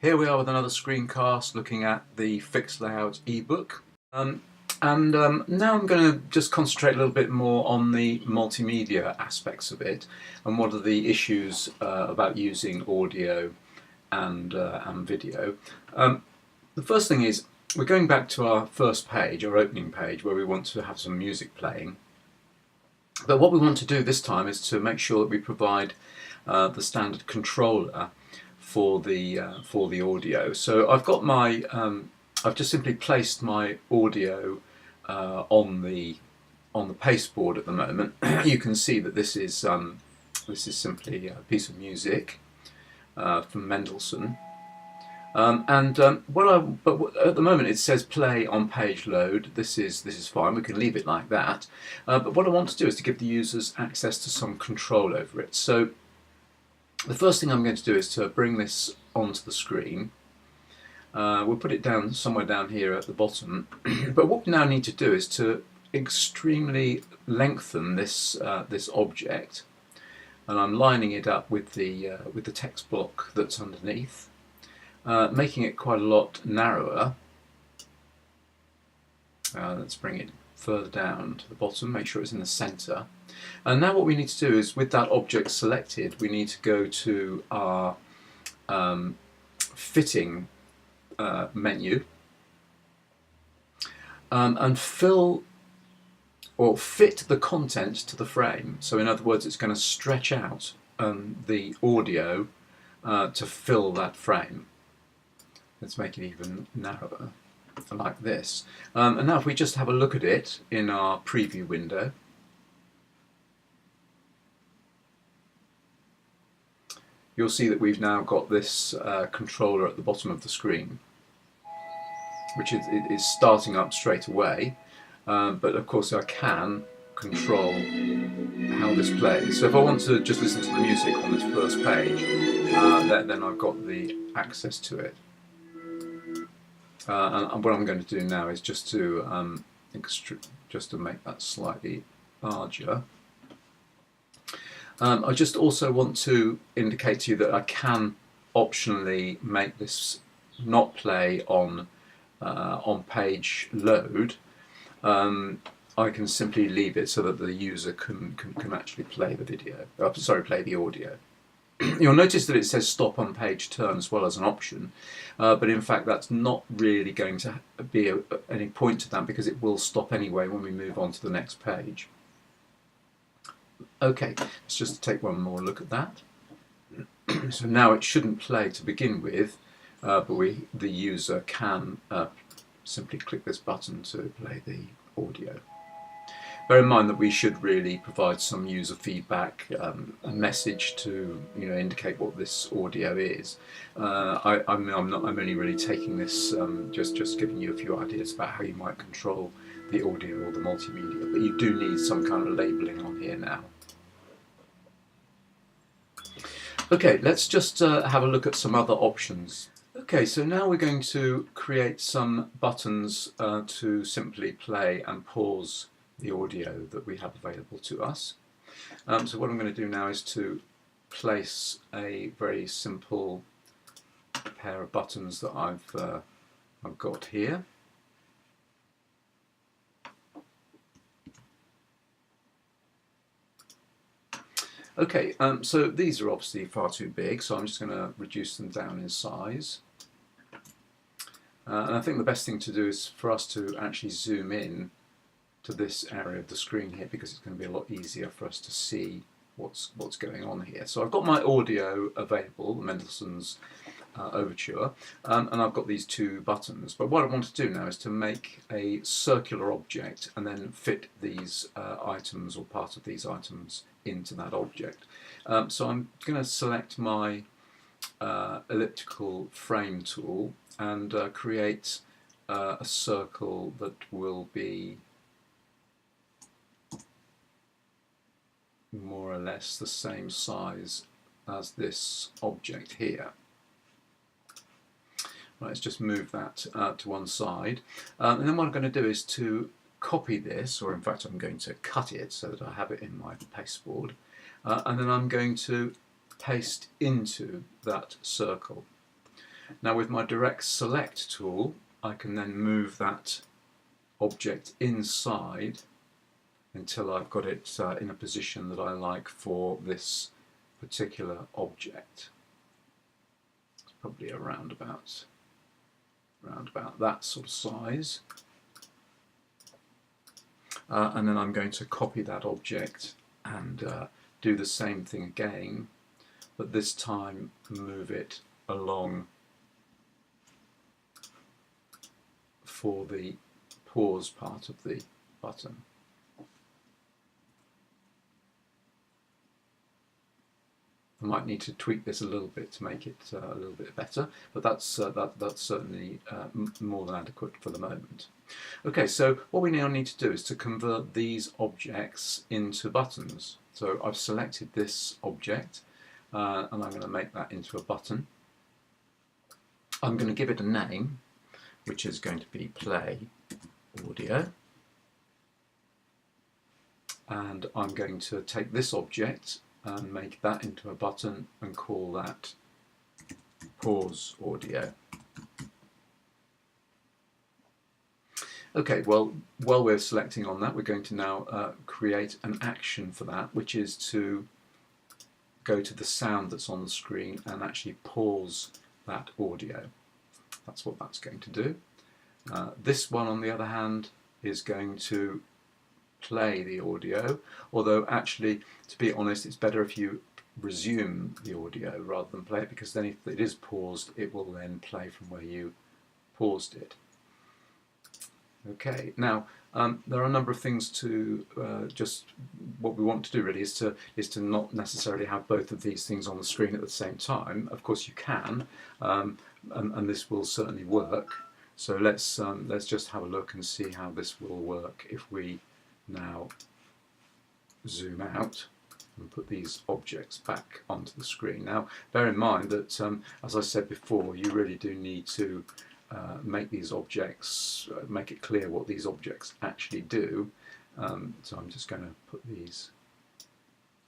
Here we are with another screencast looking at the fixed layout ebook. Now I'm going to just concentrate a little bit more on the multimedia aspects of it and what are the issues about using audio and video. The first thing is we're going back to our first page, our opening page, where we want to have some music playing. But what we want to do this time is to make sure that we provide the standard controller for the audio. So I've got my I've just simply placed my audio on the pasteboard at the moment. You can see that this is simply a piece of music from Mendelssohn. But at the moment it says play on page load. This is fine. We can leave it like that. But what I want to do is to give the users access to some control over it. So the first thing I'm going to do is to bring this onto the screen. We'll put it down somewhere down here at the bottom. But what we now need to do is to extremely lengthen this this object, and I'm lining it up with the text block that's underneath, making it quite a lot narrower. Let's bring it further down to the bottom, make sure it's in the center. And now what we need to do is, with that object selected, we need to go to our fitting menu and fill or fit the content to the frame. So in other words, it's going to stretch out the audio to fill that frame. Let's make it even narrower, like this. And now if we just have a look at it in our preview window, you'll see that we've now got this controller at the bottom of the screen, which is starting up straight away. But of course I can control how this plays. So if I want to just listen to the music on this first page, then I've got the access to it. And what I'm going to do now is just to make that slightly larger. I just also want to indicate to you that I can optionally make this not play on page load. I can simply leave it so that the user can actually play the video. Play the audio. You'll notice that it says stop on page turn as well as an option, but in fact that's not really going to be any point to that, because it will stop anyway when we move on to the next page. Okay, let's just take one more look at that. So now it shouldn't play to begin with, but the user can simply click this button to play the audio. Bear in mind that we should really provide some user feedback, a message to indicate what this audio is. I'm only really taking this, just giving you a few ideas about how you might control the audio or the multimedia, but you do need some kind of labeling on here now. Okay, let's just have a look at some other options. Okay, so now we're going to create some buttons to simply play and pause the audio that we have available to us. So what I'm going to do now is to place a very simple pair of buttons that I've got here. Okay, so these are obviously far too big, so I'm just going to reduce them down in size. And I think the best thing to do is for us to actually zoom in to this area of the screen here, because it's going to be a lot easier for us to see what's going on here. So I've got my audio available, Mendelssohn's Overture, and I've got these two buttons. But what I want to do now is to make a circular object and then fit these items or part of these items into that object. So I'm going to select my elliptical frame tool and create a circle that will be more or less the same size as this object here. Let's just move that to one side, and then what I'm going to do is to copy this, or in fact I'm going to cut it so that I have it in my pasteboard, and then I'm going to paste into that circle. Now with my direct select tool, I can then move that object inside until I've got it in a position that I like for this particular object. It's probably around about that sort of size. And then I'm going to copy that object and do the same thing again, but this time move it along for the pause part of the button. I might need to tweak this a little bit to make it a little bit better, but that's certainly more than adequate for the moment. Okay, so what we now need to do is to convert these objects into buttons. So I've selected this object and I'm going to make that into a button. I'm going to give it a name, which is going to be play audio. And I'm going to take this object and make that into a button and call that pause audio. Okay, well, while we're selecting on that, we're going to now create an action for that, which is to go to the sound that's on the screen and actually pause that audio. That's what that's going to do. This one, on the other hand, is going to play the audio, although actually, to be honest, it's better if you resume the audio rather than play it, because then if it is paused, it will then play from where you paused it. Okay, now there are a number of things to just what we want to do really is to not necessarily have both of these things on the screen at the same time. Of course you can, and this will certainly work. So let's just have a look and see how this will work if we now zoom out and put these objects back onto the screen. Now bear in mind that as I said before, you really do need to make these objects, make it clear what these objects actually do. So I'm just going to put these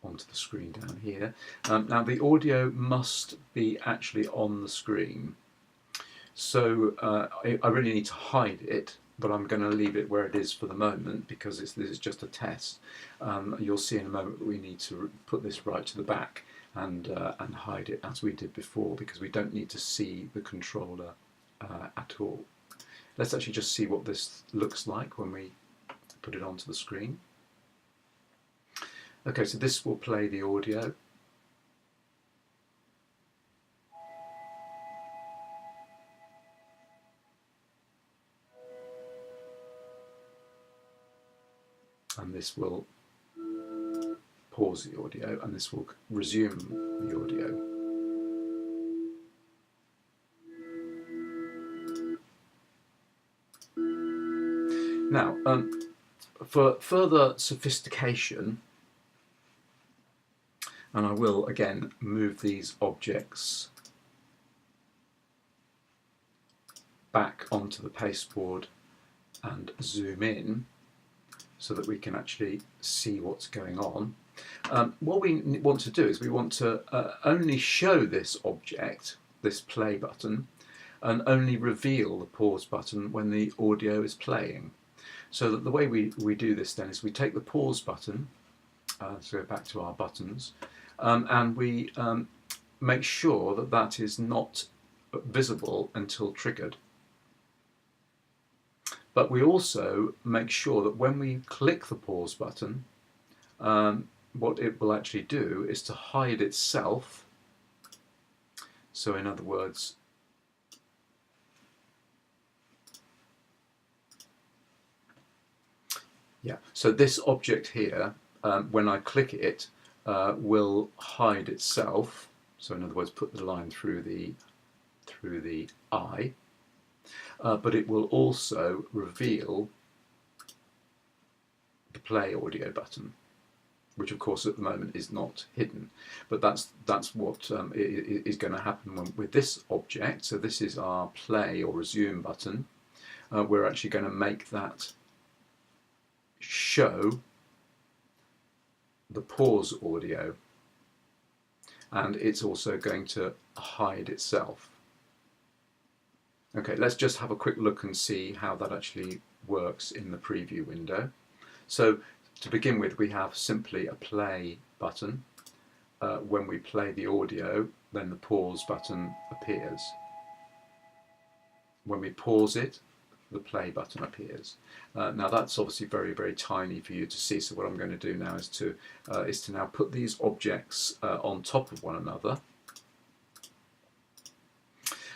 onto the screen down here. Now the audio must be actually on the screen. So I really need to hide it, but I'm going to leave it where it is for the moment because this is just a test. You'll see in a moment that we need to put this right to the back and hide it as we did before, because we don't need to see the controller at all. Let's actually just see what this looks like when we put it onto the screen. Okay, so this will play the audio. And this will pause the audio, and this will resume the audio. Now, for further sophistication, and I will again move these objects back onto the pasteboard and zoom in so that we can actually see what's going on. What we want to do is we want to only show this object, this play button, and only reveal the pause button when the audio is playing. So that the way we do this then is we take the pause button, let's go back to our buttons, and we make sure that that is not visible until triggered. But we also make sure that when we click the pause button, what it will actually do is to hide itself. So in other words, yeah, so this object here, when I click it, will hide itself. So in other words, put the line through the eye. But it will also reveal the play audio button, which of course at the moment is not hidden. But that's what is going to happen with this object. So this is our play or resume button. We're actually going to make that show the pause audio, and it's also going to hide itself. Okay, let's just have a quick look and see how that actually works in the preview window. So to begin with, we have simply a play button. When we play the audio, then the pause button appears. When we pause it, the play button appears. Now that's obviously very, very tiny for you to see, so what I'm going to do now is to now put these objects on top of one another.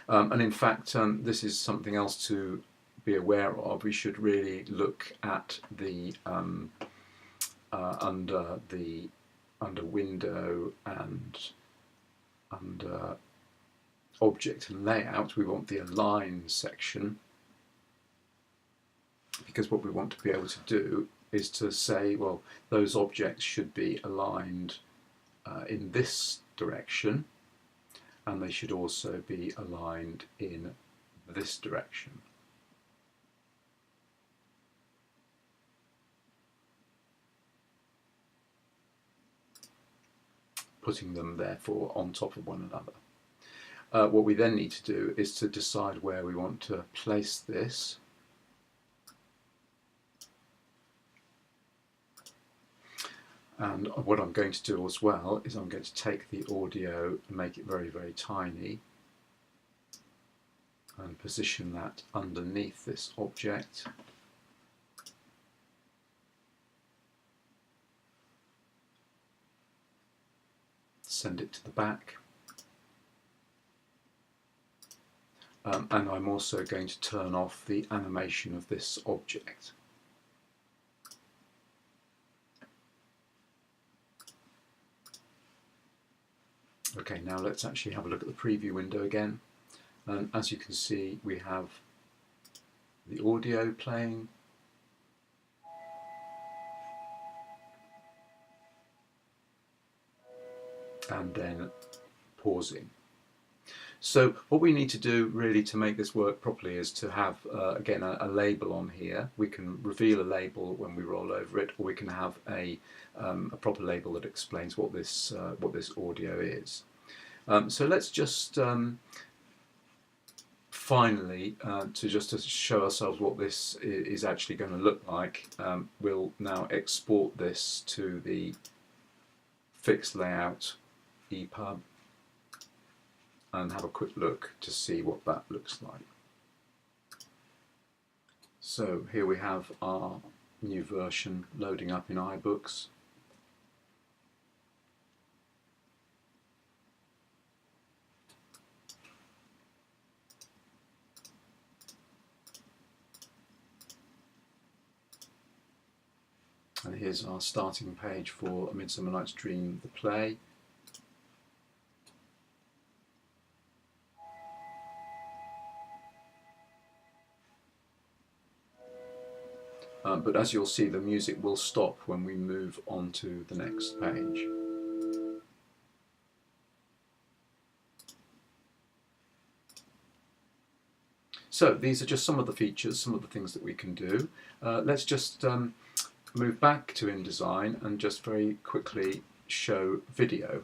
And in fact, this is something else to be aware of. We should really look at the under window and under object and layout, we want the align section, because what we want to be able to do is to say, well, those objects should be aligned in this direction, and they should also be aligned in this direction. Putting them therefore on top of one another. What we then need to do is to decide where we want to place this. And what I'm going to do as well is I'm going to take the audio and make it very, very tiny and position that underneath this object. Send it to the back. And I'm also going to turn off the animation of this object. Okay, now let's actually have a look at the preview window again. And as you can see, we have the audio playing. And then pausing. So what we need to do really to make this work properly is to have again a label on here. We can reveal a label when we roll over it, or we can have a proper label that explains what this audio is. So let's just finally, to show ourselves what this is actually going to look like, we'll now export this to the fixed layout EPUB and have a quick look to see what that looks like. So here we have our new version loading up in iBooks. And here's our starting page for A Midsummer Night's Dream, the play. But as you'll see, the music will stop when we move on to the next page. So these are just some of the features, some of the things that we can do. Let's just move back to InDesign and just very quickly show video.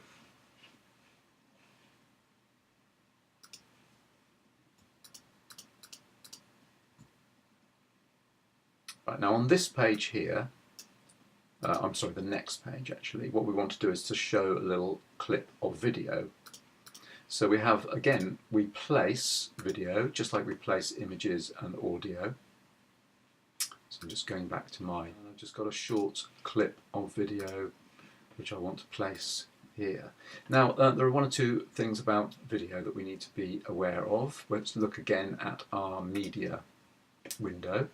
Right, now on this page here, I'm sorry, the next page actually, what we want to do is to show a little clip of video. So we have, again, we place video just like we place images and audio. So I'm just going back to mine. I've just got a short clip of video which I want to place here. Now there are one or two things about video that we need to be aware of. Let's look again at our media window.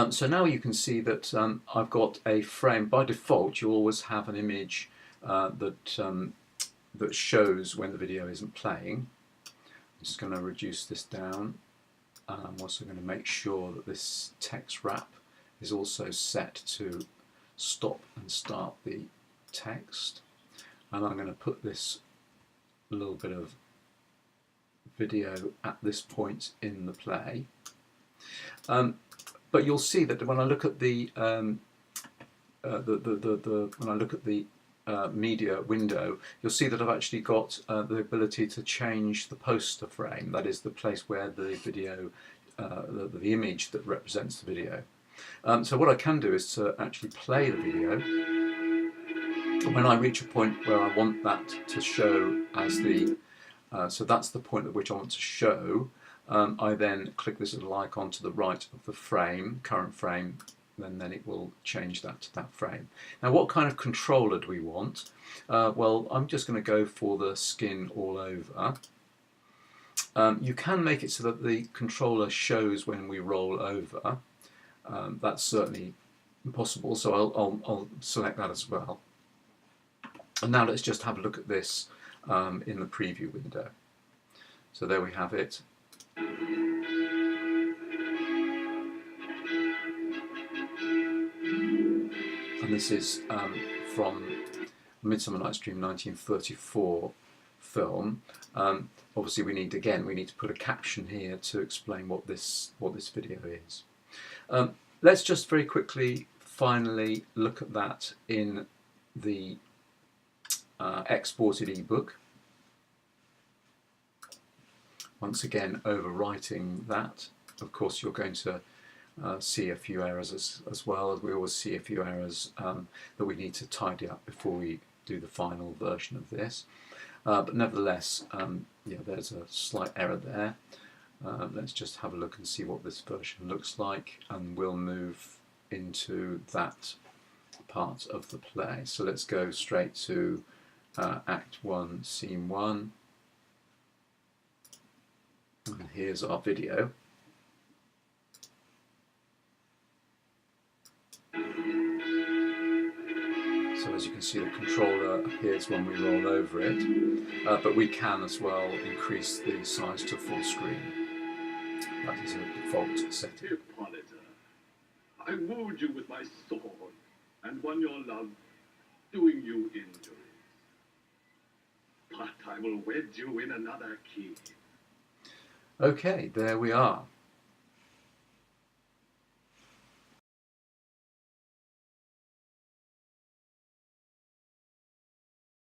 So now you can see that I've got a frame. By default, you always have an image that shows when the video isn't playing. I'm just going to reduce this down, and I'm also going to make sure that this text wrap is also set to stop and start the text. And I'm going to put this little bit of video at this point in the play. But you'll see that when I look at the media window, you'll see that I've actually got the ability to change the poster frame, that is the place where the video, the image that represents the video. So what I can do is to actually play the video. When I reach a point where I want that to show as the, so that's the point at which I want to show, I then click this little icon to the right of the frame, current frame, and then it will change that to that frame. Now what kind of controller do we want? Well, I'm just going to go for the skin all over. You can make it so that the controller shows when we roll over. That's certainly possible, so I'll select that as well. And now let's just have a look at this in the preview window. So there we have it. And this is from Midsummer Night's Dream 1934 film. Obviously we need to put a caption here to explain what this video is. Let's just very quickly finally look at that in the exported ebook. Once again, overwriting that, of course you're going to see a few errors as well. We always see a few errors that we need to tidy up before we do the final version of this. But nevertheless, yeah, there's a slight error there. Let's just have a look and see what this version looks like, and we'll move into that part of the play. So let's go straight to Act 1, Scene 1. And here's our video. So as you can see, the controller appears when we roll over it, but we can as well increase the size to full screen. That is a default setting. Hippolyta, I wooed you with my sword and won your love, doing you injuries. But I will wed you in another key. Okay, there we are.